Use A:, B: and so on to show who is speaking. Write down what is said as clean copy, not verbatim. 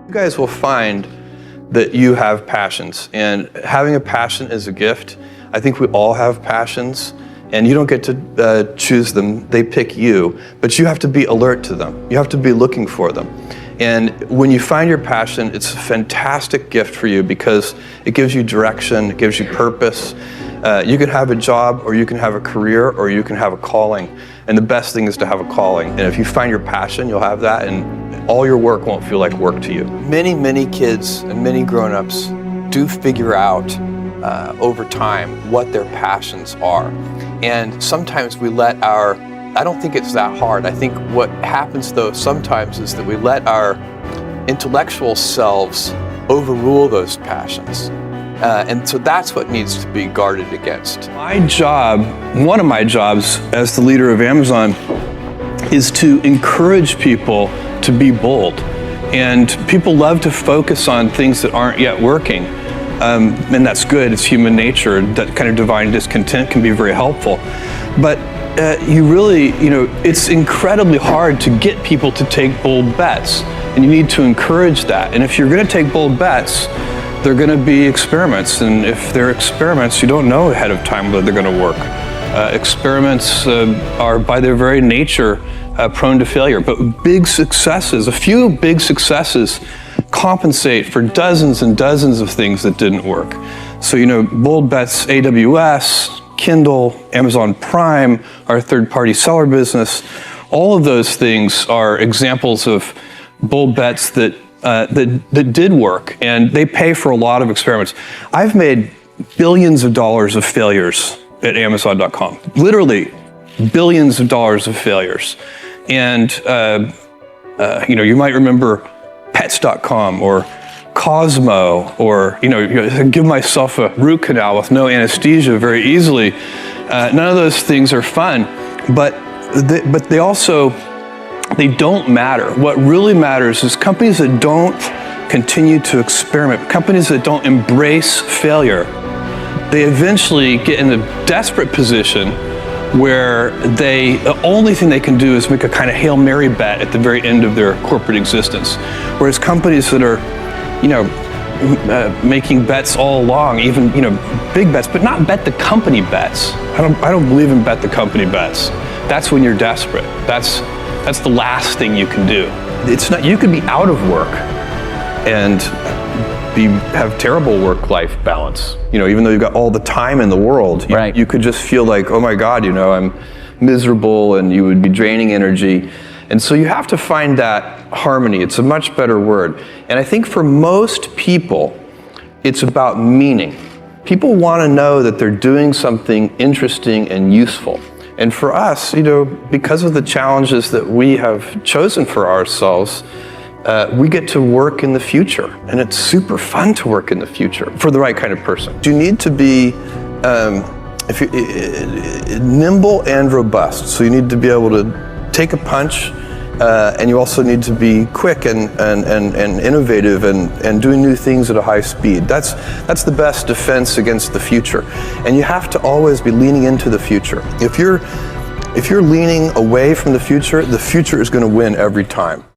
A: You guys will find that you have passions, and having a passion is a gift. I think we all have passions, and you don't get to choose them, they pick you, but you have to be alert to them. You have to be looking for them. And when you find your passion, it's a fantastic gift for you because it gives you direction, it gives you purpose. You can have a job, or you can have a career, or you can have a calling. And the best thing is to have a calling. And if you find your passion, you'll have that, and all your work won't feel like work to you. Many kids and many grown-ups do figure out over time what their passions are. And sometimes we let I don't think it's that hard. I think what happens though sometimes is that we let our intellectual selves overrule those passions. And so that's what needs to be guarded against. My job, one of my jobs as the leader of Amazon, is to encourage people to be bold. And people love to focus on things that aren't yet working. And that's good, it's human nature. That kind of divine discontent can be very helpful. But it's incredibly hard to get people to take bold bets. And you need to encourage that. And if you're gonna take bold bets, they're going to be experiments, and if they're experiments, you don't know ahead of time whether they're going to work. Experiments are by their very nature prone to failure, but a few big successes compensate for dozens and dozens of things that didn't work. So, bold bets, AWS, Kindle, Amazon Prime, our third-party seller business, all of those things are examples of bold bets that did work, and they pay for a lot of experiments. I've made billions of dollars of failures at Amazon.com, literally billions of dollars of failures. And you might remember Pets.com or Cosmo, or give myself a root canal with no anesthesia very easily. None of those things are fun, but they don't matter. What really matters is companies that don't continue to experiment, companies that don't embrace failure, they eventually get in a desperate position where the only thing they can do is make a kind of Hail Mary bet at the very end of their corporate existence. Whereas companies that are, making bets all along, even, big bets, but not bet the company bets. I don't believe in bet the company bets. That's when you're desperate. That's the last thing you can do. It's not, you could be out of work and have terrible work-life balance. Even though you've got all the time in the world,
B: right.
A: You could just feel like, oh my God, I'm miserable, and you would be draining energy. And so you have to find that harmony. It's a much better word. And I think for most people, it's about meaning. People want to know that they're doing something interesting and useful. And for us, because of the challenges that we have chosen for ourselves, we get to work in the future. And it's super fun to work in the future for the right kind of person. You need to be nimble and robust. So you need to be able to take a punch, and you also need to be quick and innovative and doing new things at a high speed. That's the best defense against the future. And you have to always be leaning into the future. If you're leaning away from the future is going to win every time.